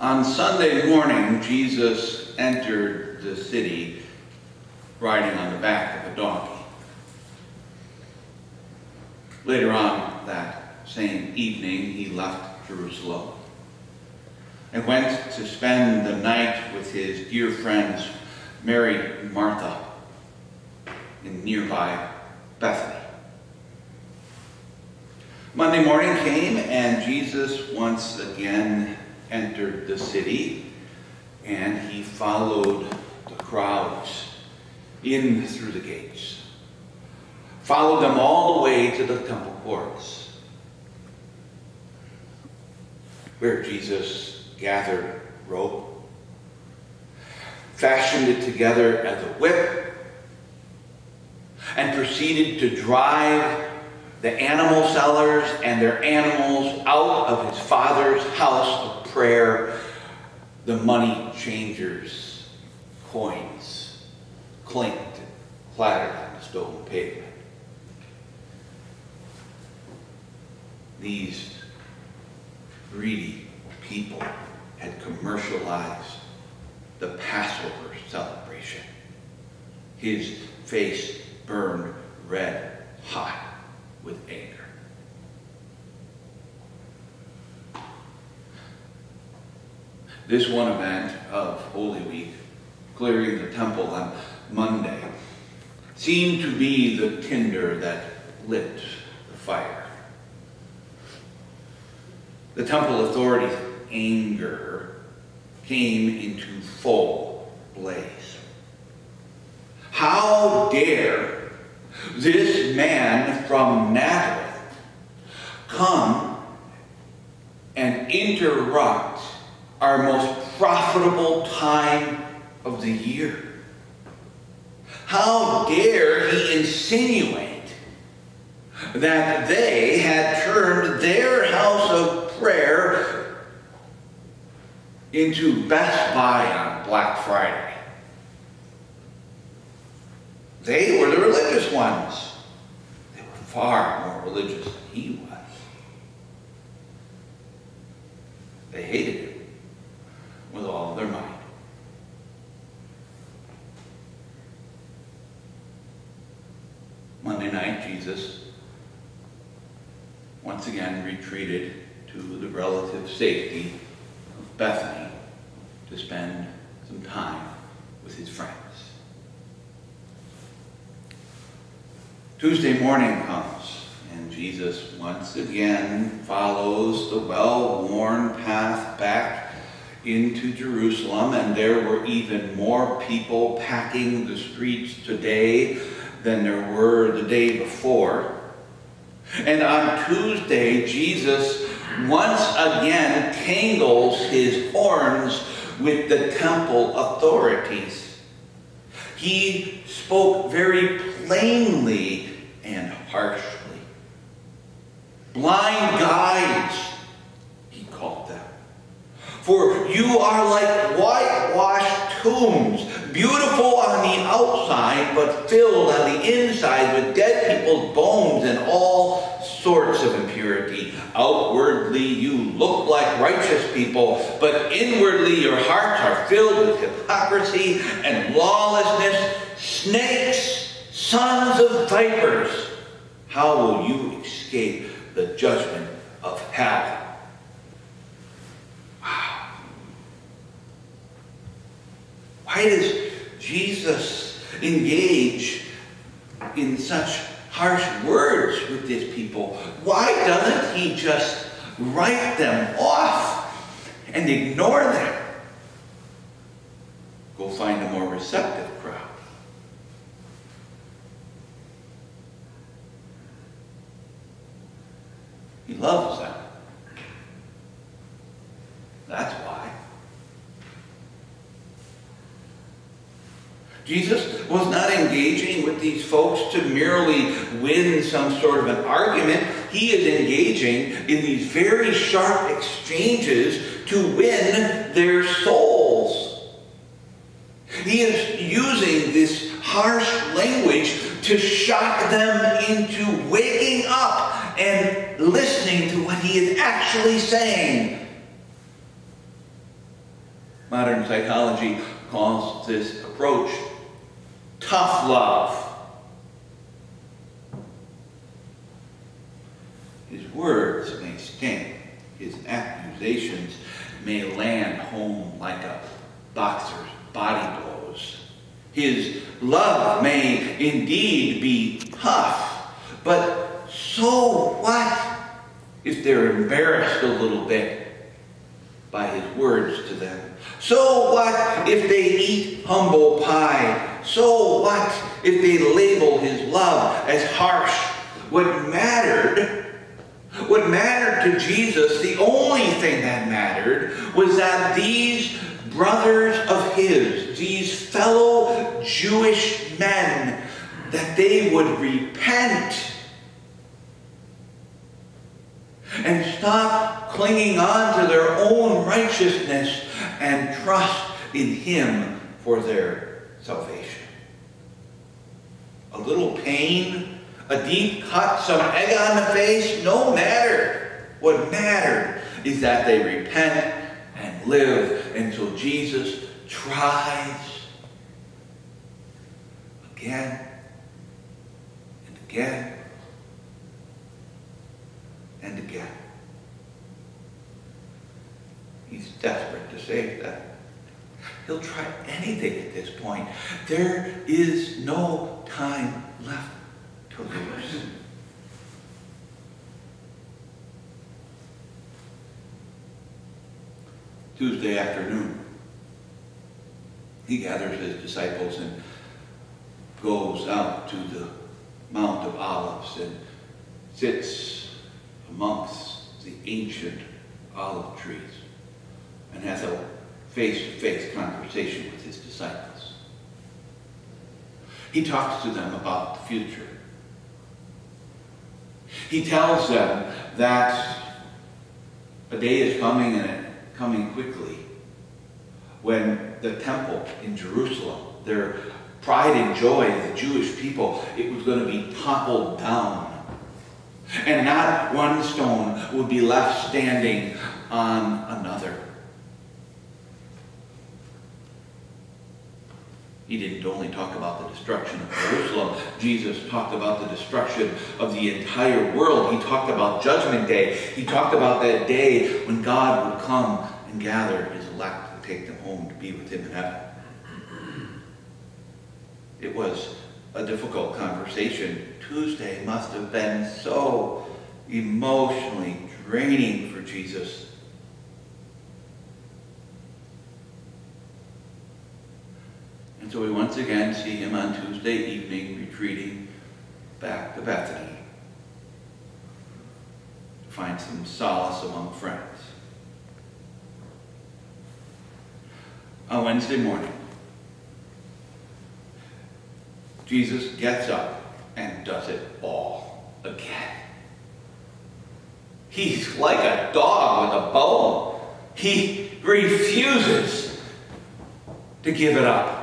On Sunday morning, Jesus entered the city riding on the back of a donkey. Later on that same evening, he left Jerusalem and went to spend the night with his dear friends Mary and Martha in nearby Bethany. Monday morning came, and Jesus once again entered the city, and he followed the crowds in through the gates, followed them all the way to the temple courts, where Jesus gathered rope, fashioned it together as a whip, and proceeded to drive the animal sellers and their animals out of his Father's house of prayer. The money changers' coins clinked and clattered on the stone pavement. These greedy people had commercialized the Passover celebration. His face burned red hot with anger. This one event of Holy Week, clearing the temple on Monday, seemed to be the tinder that lit the fire. The temple authorities' anger came into full blaze. How dare this man from Nazareth come and interrupt our most profitable time of the year? How dare he insinuate that they had turned their house of prayer into Best Buy on Black Friday? They were the religious ones. They were far more religious than he was. They hated him with all of their might. Monday night, Jesus once again retreated to the relative safety of Bethany to spend some time with his friends. Tuesday morning comes, and Jesus once again follows the well-worn path back into Jerusalem, and there were even more people packing the streets today than there were the day before. And on Tuesday, Jesus once again tangles his horns with the temple authorities. He spoke very plainly and harshly. Blind guides, he called them. For you are like whitewashed tombs, beautiful on the outside, but filled on the inside with dead people's bones and all sorts of impurity. Outwardly you look like righteous people, but inwardly your hearts are filled with hypocrisy and lawlessness. Snakes, sons of vipers, how will you escape the judgment of hell? Wow. Why does Jesus engage in such harsh words with these people? Why doesn't he just write them off and ignore them? Go find a more receptive crowd. He loves them. That's why. Jesus was not engaging with these folks to merely win some sort of an argument. He is engaging in these very sharp exchanges to win their souls. He is using this harsh language to shock them into waking up and listening to what he is actually saying. Modern psychology calls this approach tough love. His words may sting. His accusations may land home like a boxer's body blows. His love may indeed be tough, but so what if they're embarrassed a little bit by his words to them? So what if they eat humble pie? So what if they label his love as harsh? What mattered to Jesus, the only thing that mattered, was that these brothers of his, these fellow Jewish men, that they would repent and stop clinging on to their own righteousness and trust in him for their salvation. A little pain, a deep cut, some egg on the face, no matter. What mattered is that they repent and live until Jesus tries again and again and again. He's desperate to save them. He'll try anything at this point. There is no time left to lose. Tuesday afternoon, he gathers his disciples and goes out to the Mount of Olives and sits amongst the ancient olive trees and has a face-to-face conversation with his disciples. He talks to them about the future. He tells them that a day is coming, and coming quickly, when the temple in Jerusalem, their pride and joy of the Jewish people, it was going to be toppled down. And not one stone would be left standing on another. He didn't only talk about the destruction of Jerusalem. Jesus talked about the destruction of the entire world. He talked about Judgment Day. He talked about that day when God would come and gather his elect and take them home to be with him in heaven. It was a difficult conversation. Tuesday must have been so emotionally draining for Jesus. And so we once again see him on Tuesday evening retreating back to Bethany to find some solace among friends. On Wednesday morning, Jesus gets up and does it all again. He's like a dog with a bone. He refuses to give it up.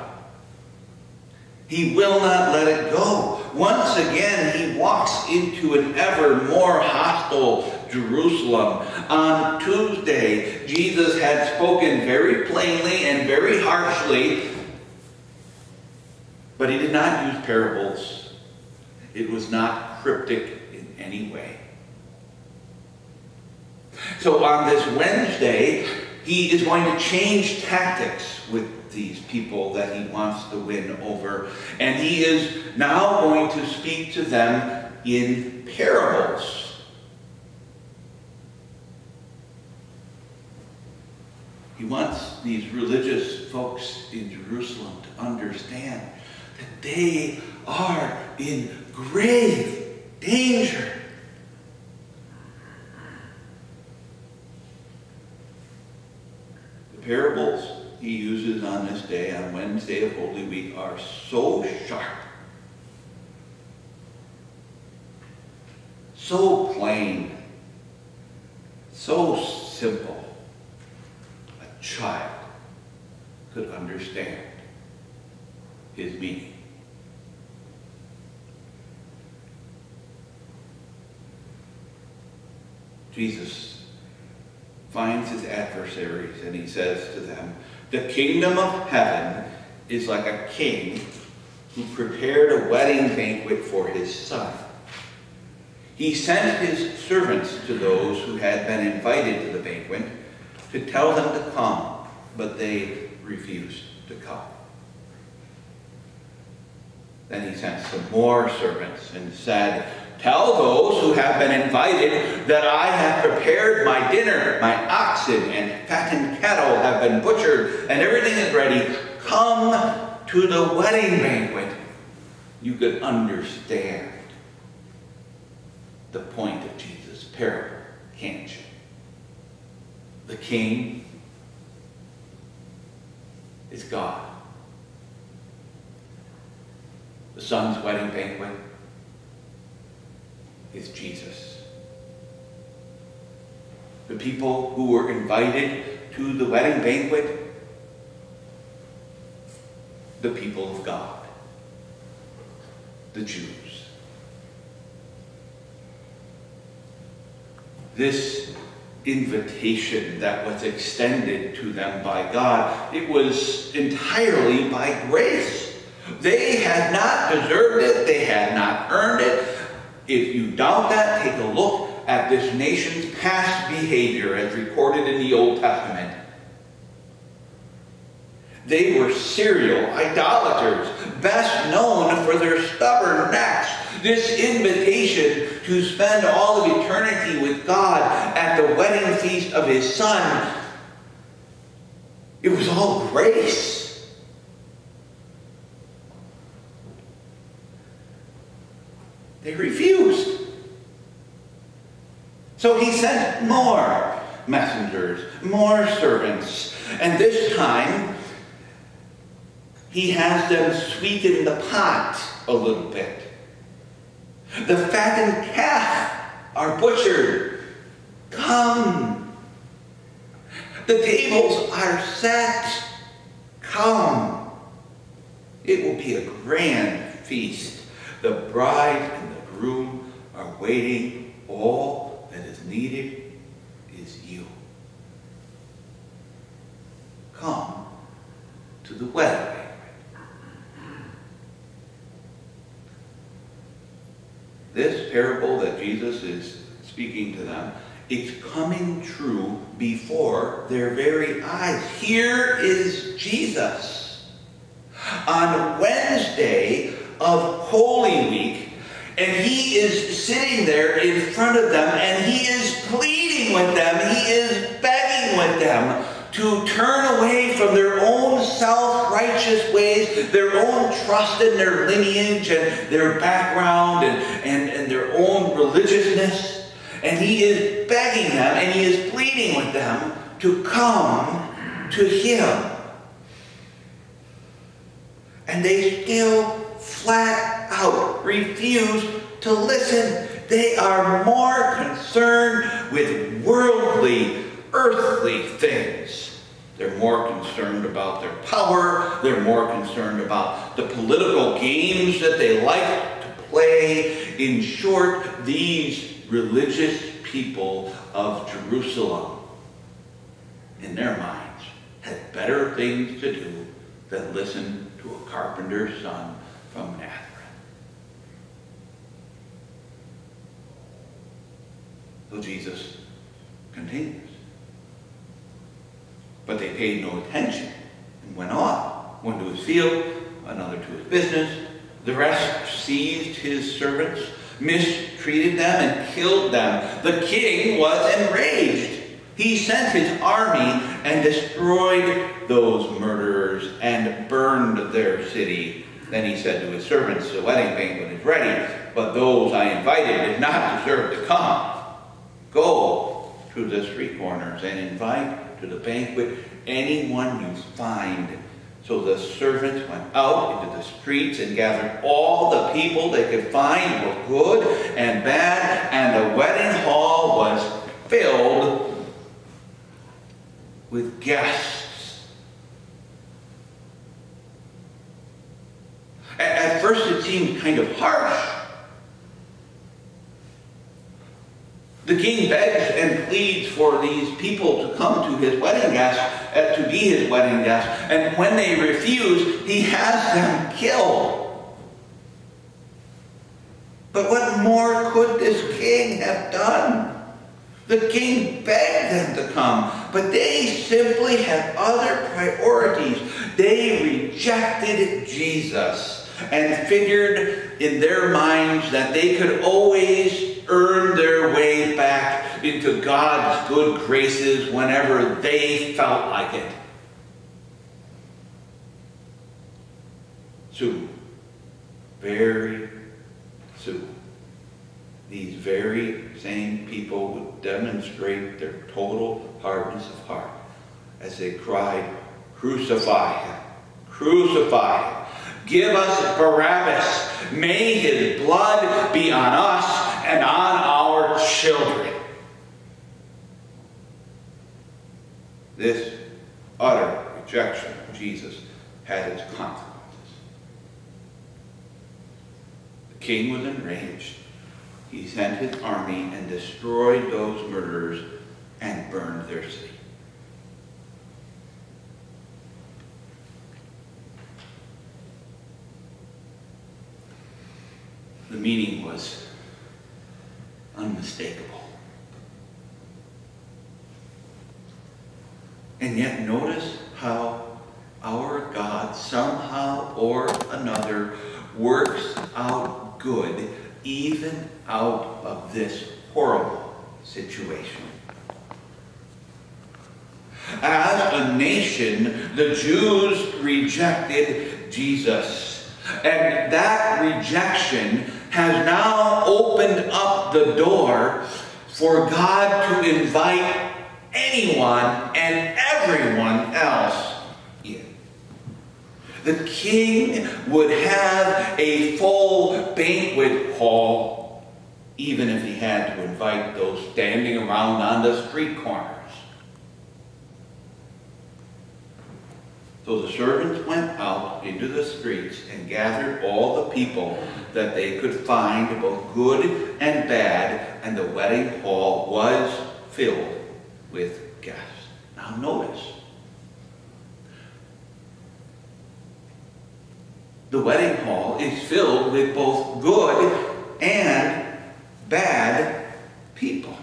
He will not let it go. Once again, he walks into an ever more hostile Jerusalem. On Tuesday, Jesus had spoken very plainly and very harshly, but he did not use parables. It was not cryptic in any way. So on this Wednesday, he is going to change tactics with these people that he wants to win over. And he is now going to speak to them in parables. He wants these religious folks in Jerusalem to understand that they are in grave danger. The parables he uses on this day, on Wednesday of Holy Week, are so sharp, so plain, so simple, a child could understand his meaning. Jesus finds his adversaries, and he says to them, "The kingdom of heaven is like a king who prepared a wedding banquet for his son. He sent his servants to those who had been invited to the banquet to tell them to come, but they refused to come. Then he sent some more servants and said, 'Tell those who have been invited that I have prepared my dinner. My oxen and fattened cattle have been butchered, and everything is ready. Come to the wedding banquet.'" You could understand the point of Jesus' parable, can't you? The king is God. The son's wedding banquet is Jesus. The people who were invited to the wedding banquet, the people of God, the Jews. This invitation that was extended to them by God, it was entirely by grace. They had not deserved it. They had not earned it. If you doubt that, take a look at this nation's past behavior as recorded in the Old Testament. They were serial idolaters, best known for their stubborn necks. This invitation to spend all of eternity with God at the wedding feast of his son, it was all grace. They refused. So he sent more messengers, more servants, and this time he has them sweeten the pot a little bit. The fattened calf are butchered. Come. The tables are set. Come. It will be a grand feast. The bride and the groom are waiting. All that is needed is you. Come to the wedding banquet. This parable that Jesus is speaking to them, it's coming true before their very eyes. Here is Jesus on Wednesday of Holy Week, and he is sitting there in front of them, and he is pleading with them, he is begging with them to turn away from their own self-righteous ways, their own trust in their lineage and their background and their own religiousness. And he is begging them and he is pleading with them to come to him. And they still flat out refuse to listen. They are more concerned with worldly, earthly things. They're more concerned about their power. They're more concerned about the political games that they like to play. In short, these religious people of Jerusalem, in their minds, had better things to do than listen to a carpenter's son from Nazareth. So Jesus continues. But they paid no attention and went on. One to his field, another to his business. The rest seized his servants, mistreated them, and killed them. The king was enraged. He sent his army and destroyed those murderers and burned their city. Then he said to his servants, "The wedding banquet is ready, but those I invited did not deserve to come. Go to the street corners and invite to the banquet anyone you find." So the servants went out into the streets and gathered all the people they could find, both good and bad, and the wedding hall was filled with guests. At first it seemed kind of harsh. The king begs and pleads for these people to come to his wedding guests, to be his wedding guests. And when they refuse, he has them killed. But what more could this king have done? The king begged them to come, but they simply had other priorities. They rejected Jesus and figured in their minds that they could always earn their way back into God's good graces whenever they felt like it. Soon, very soon, these very same people would demonstrate their total hardness of heart as they cried, "Crucify him! Crucify him! Give us Barabbas! May his blood be on us and on our children!" This utter rejection of Jesus had its consequences. The king was enraged. He sent his army and destroyed those murderers and burned their city. The meaning was unmistakable. And yet notice how our God somehow or another works out good even out of this horrible situation. As a nation, the Jews rejected Jesus. And that rejection has now opened up the door for God to invite anyone and everyone else in. The king would have a full banquet hall, even if he had to invite those standing around on the street corners. So the servants went out into the streets and gathered all the people that they could find, both good and bad, and the wedding hall was filled with guests. Now notice, the wedding hall is filled with both good and bad people.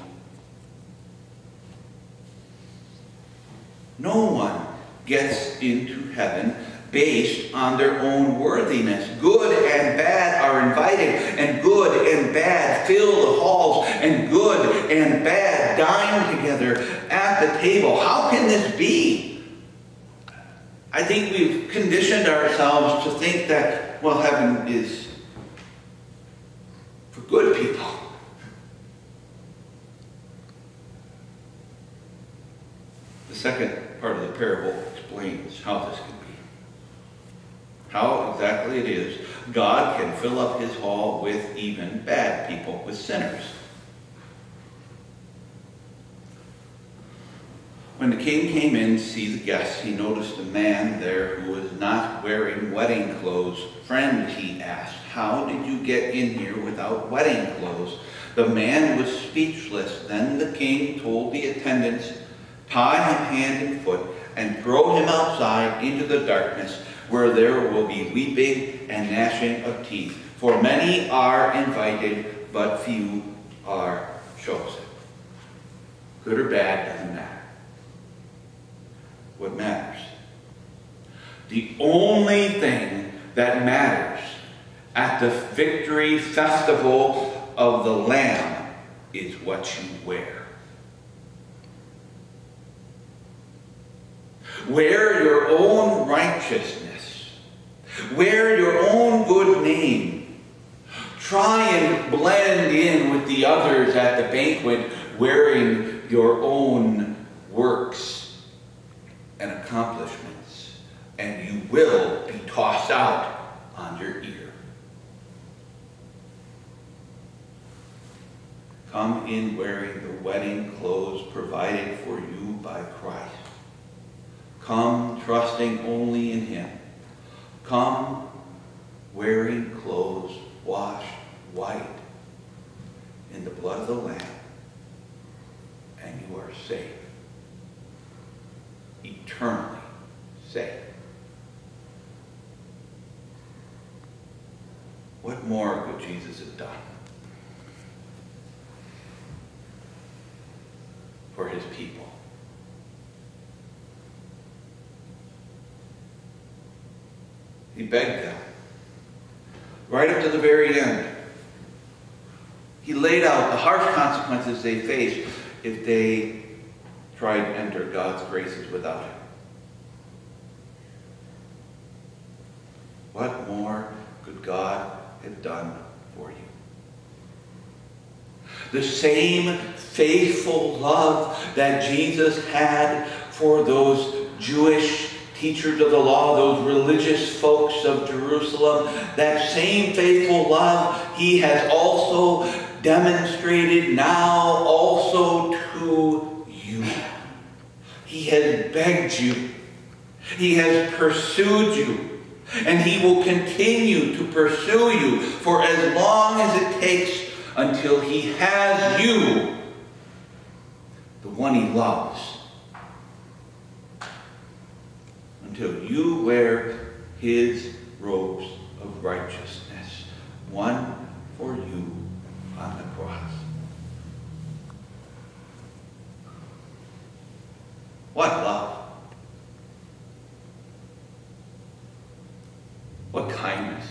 No one gets into heaven based on their own worthiness. Good and bad are invited, and good and bad fill the halls, and good and bad dine together at the table. How can this be? I think we've conditioned ourselves to think that, well, heaven is for good people. The second part of the parable explains how this can be. How exactly it is God can fill up his hall with even bad people, with sinners. When the king came in to see the guests, he noticed a man there who was not wearing wedding clothes. "Friend," he asked, "how did you get in here without wedding clothes?" The man was speechless. Then the king told the attendants, "Tie him hand and foot and throw him outside into the darkness, where there will be weeping and gnashing of teeth. For many are invited, but few are chosen." Good or bad doesn't matter. What matters, the only thing that matters at the victory festival of the Lamb, is what you wear. Wear your own righteousness. Wear your own good name. Try and blend in with the others at the banquet, wearing your own works and accomplishments, and you will be tossed out on your ear. Come in wearing the wedding clothes provided for you by Christ. Come trusting only in him. Come wearing clothes washed white in the blood of the Lamb, and you are safe eternally saved. What more could Jesus have done for his people? He begged them right up to the very end. He laid out the harsh consequences they faced if they tried to enter God's graces without him. What more could God have done for you? The same faithful love that Jesus had for those Jewish teachers of the law, those religious folks of Jerusalem, that same faithful love he has also demonstrated now also to you. He has begged you. He has pursued you. And he will continue to pursue you for as long as it takes until he has you, the one he loves. Until you wear his robes of righteousness, won for you on the cross. What love! What kindness!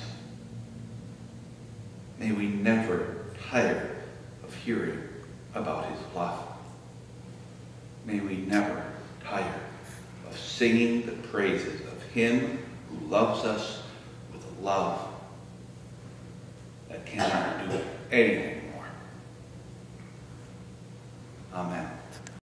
May we never tire of hearing about his love. May we never tire of singing the praises of him who loves us with a love that cannot do anything